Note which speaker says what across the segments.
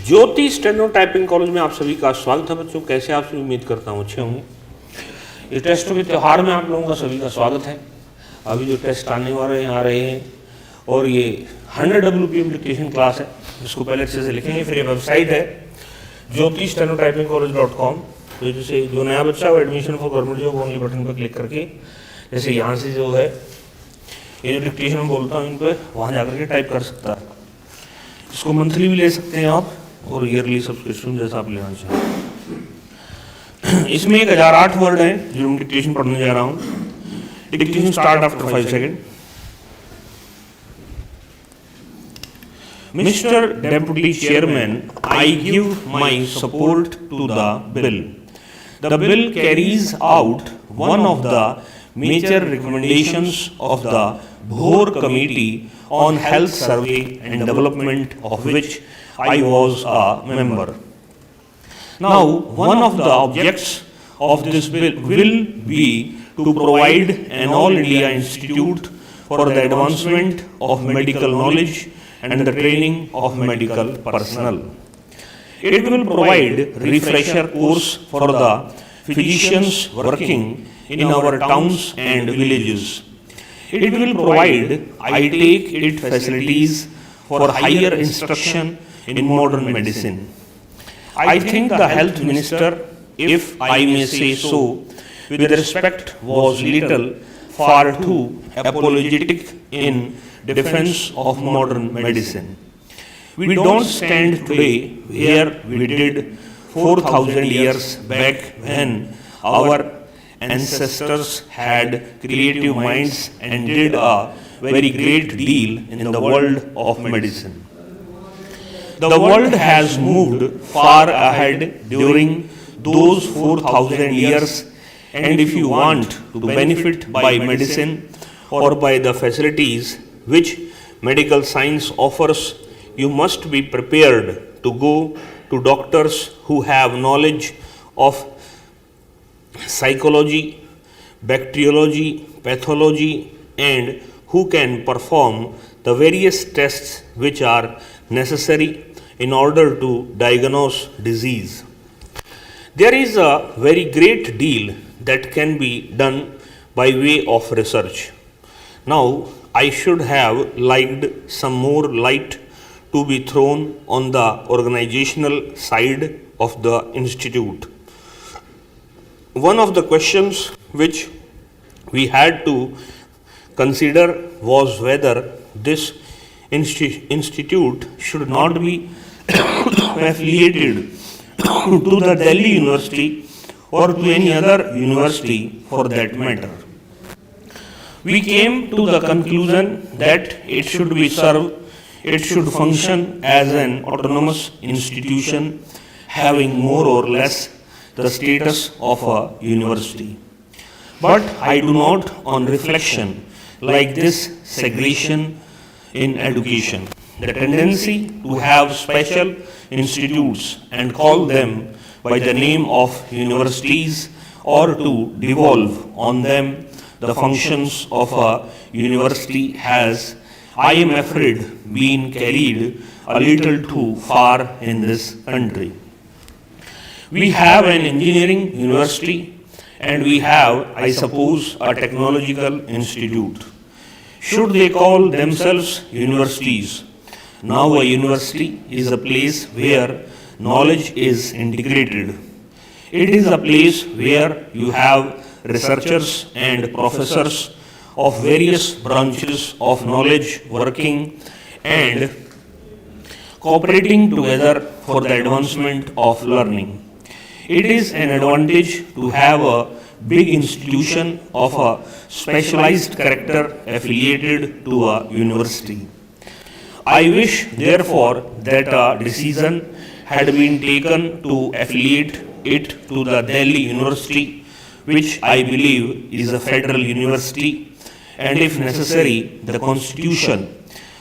Speaker 1: ज्योति steno typing college में आप सभी का स्वागत है बच्चों। कैसे आप सभी, उम्मीद करता हूँ अच्छे होंगे। इस टेस्ट के त्यौहार में आप लोगों का सभी का स्वागत है। अभी जो टेस्ट आने वाले आ रहे हैं और ये 100 WPM डिक्टेशन क्लास है, इसको पहले अच्छे से लिखेंगे। फिर ये वेबसाइट है jyotishstenotypingcollege.com। तो जैसे जो नया बच्चा हो admission for government job only button पर क्लिक करके जैसे यहाँ से जो है ये जो डिक्टेशन में बोलता हूँ इन पर वहाँ जाकर के टाइप कर सकता है। इसको मंथली भी ले सकते हैं आप और ईयरली सब्सक्रिप्शन जैसा आप लेना चाहें। इसमें 1008 वर्ड हैं जो मैं डिक्टेशन पढ़ने जा रहा हूँ। Dictation start after 5 second. Mr. Deputy Chairman, I give my support to the bill. The bill carries out one of the major recommendations of the Bhor Committee on Health Survey and Development, of which I was a member. Now, one of the objects of this bill will be to provide an All India Institute for the advancement of medical knowledge and the training of medical personnel. It will provide refresher course for the physicians working in our towns and villages. It will provide I-Take-It facilities for higher instruction in modern medicine. I think the health minister, if I may say so, with respect, was little far too apologetic in defense of modern medicine. We don't stand today where we did 4,000 years back when our ancestors had creative minds and did a very great deal in the world of medicine. The world has moved far ahead during those 4,000 years, and if you want to benefit by medicine or by the facilities which medical science offers, you must be prepared to go to doctors who have knowledge of psychology, bacteriology, pathology, and who can perform the various tests which are necessary in order to diagnose disease. There is a very great deal that can be done by way of research. Now, I should have liked some more light to be thrown on the organizational side of the institute. One of the questions which we had to consider was whether this institute should not be affiliated to the Delhi University or to any other university for that matter. We came to the conclusion that it should function as an autonomous institution having more or less the status of a university. But I do not, on reflection, like this segregation in education. The tendency to have special institutes and call them by the name of universities or to devolve on them the functions of a university has, I am afraid, been carried a little too far in this country. We have an engineering university and we have, I suppose, a technological institute. Should they call themselves universities? Now a university is a place where knowledge is integrated. It is a place where you have researchers and professors of various branches of knowledge working and cooperating together for the advancement of learning. It is an advantage to have a big institution of a specialized character affiliated to a university. I wish, therefore, that a decision had been taken to affiliate it to the Delhi University, which I believe is a federal university, and if necessary, the constitution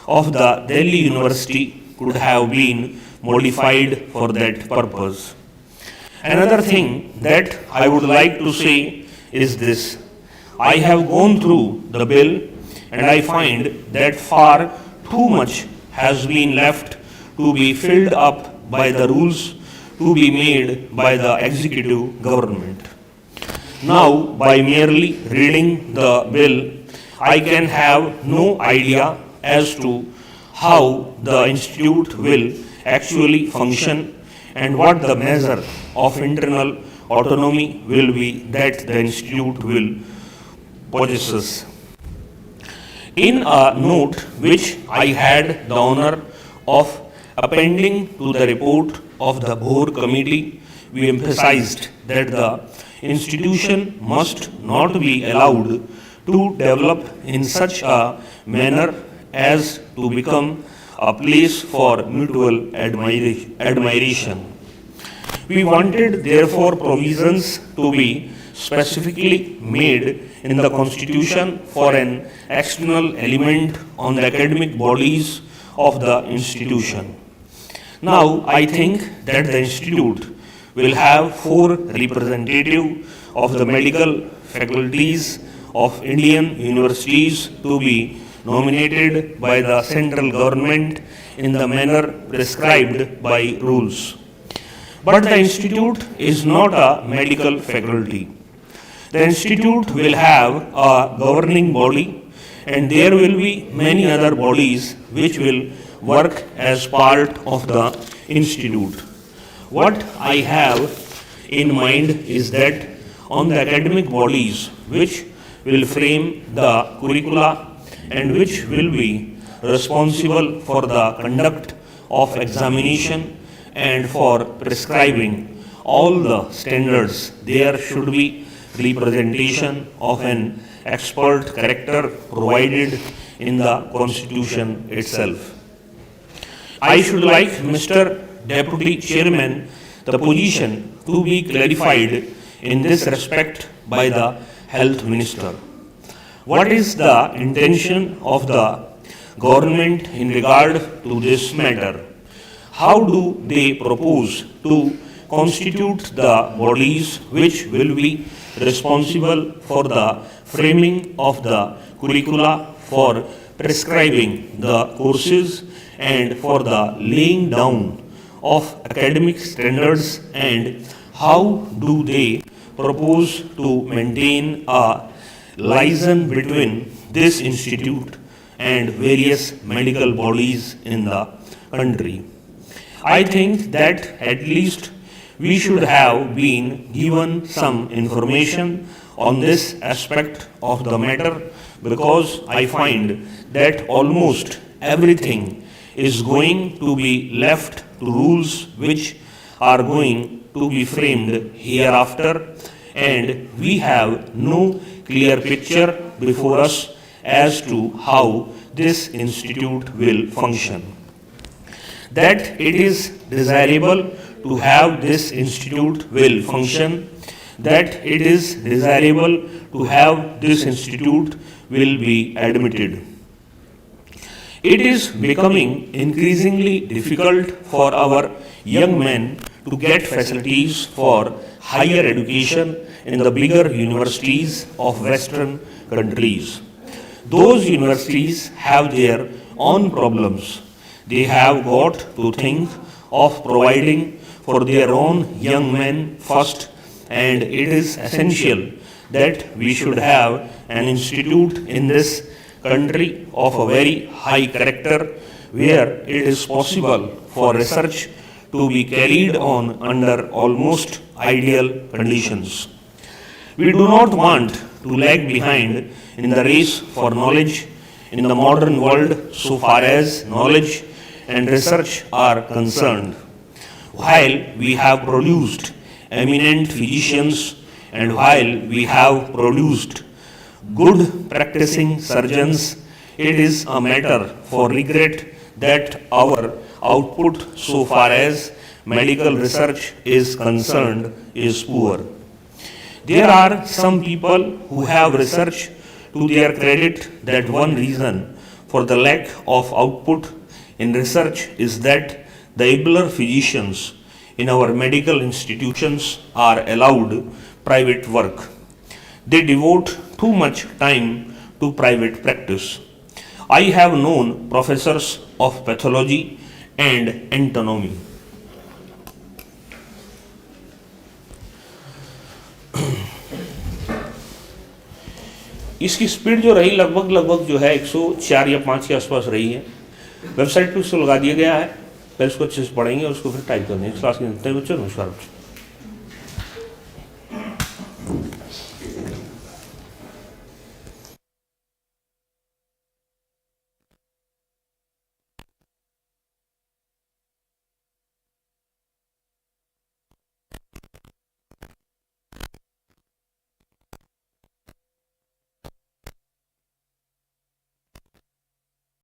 Speaker 1: of the Delhi University could have been modified for that purpose. Another thing that I would like to say is this. I have gone through the bill and I find that far too much has been left to be filled up by the rules to be made by the executive government. Now, by merely reading the bill, I can have no idea as to how the institute will actually function and what the measure of internal autonomy will be that the institute will possess. In a note which I had the honor of appending to the report of the board committee, we emphasized that the institution must not be allowed to develop in such a manner as to become a place for mutual admiration. We wanted, therefore, provisions to be specifically made in the Constitution for an external element on the academic bodies of the institution. Now, I think that the institute will have 4 representatives of the medical faculties of Indian universities to be nominated by the central government in the manner prescribed by rules. But the institute is not a medical faculty. The institute will have a governing body, and there will be many other bodies which will work as part of the institute. What I have in mind is that on the academic bodies which will frame the curricula and which will be responsible for the conduct of examination and for prescribing all the standards, there should be representation of an expert character provided in the Constitution itself. I should like Mr. Deputy Chairman the position to be clarified in this respect by the Health Minister. What is the intention of the government in regard to this matter? How do they propose to constitute the bodies which will be responsible for the framing of the curricula, for prescribing the courses, and for the laying down of academic standards, and how do they propose to maintain a liaison between this institute and various medical bodies in the country? I think that at least we should have been given some information on this aspect of the matter, because I find that almost everything is going to be left to rules which are going to be framed hereafter, and we have no clear picture before us as to how this institute will function. That it is desirable to have this institute will function, that it is desirable to have this institute will be admitted. It is becoming increasingly difficult for our young men to get facilities for higher education in the bigger universities of Western countries. Those universities have their own problems. They have got to think of providing for their own young men first, and it is essential that we should have an institute in this country of a very high character, where it is possible for research to be carried on under almost ideal conditions. We do not want to lag behind in the race for knowledge in the modern world so far as knowledge and research are concerned. While we have produced eminent physicians, and while we have produced good practicing surgeons, it is a matter for regret that our output so far as medical research is concerned is poor. There are some people who have researched to their credit that one reason for the lack of output in research is that the abler physicians in our medical institutions are allowed private work. They devote too much time to private practice. I have known professors of pathology and anatomy इसकी speed जो रही लगभग जो है 104 या 5 के आसपास रही है। वेबसाइट पे उसको लगा दिया गया है, पहले उसको अच्छे से पढ़ेंगे और उसको फिर टाइप कर देंगे। इस क्लास के बच्चों नमस्कार।